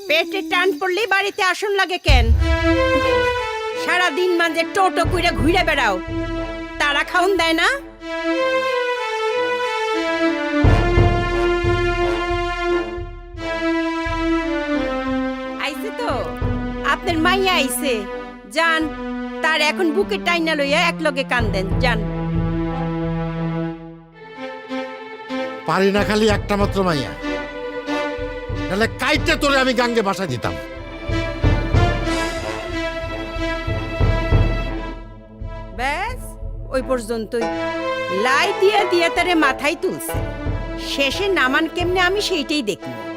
পেটে টান পড়লে বাড়িতে আসন লাগে কেন? সারাদিন মাঝে টোটো কইরা ঘুরে বেড়াও, তারা খাউন দেয় না? আইছে তো আপনার মাইয়া আইছে, যান তার এখন বুকে টাইনা লইয়া এক লগে কান্দেন, যান। পারি না খালি একটা মাত্র মাইয়া, নাহলে কাইটে তোরে আমি গাঙ্গে বাসা দিতাম। ব্যাস ওই পর্যন্তই। লাই দিয়া দিয়া তারে মাথায় তুলছে, শেষে নামান কেমনে আমি সেইটাই দেখব।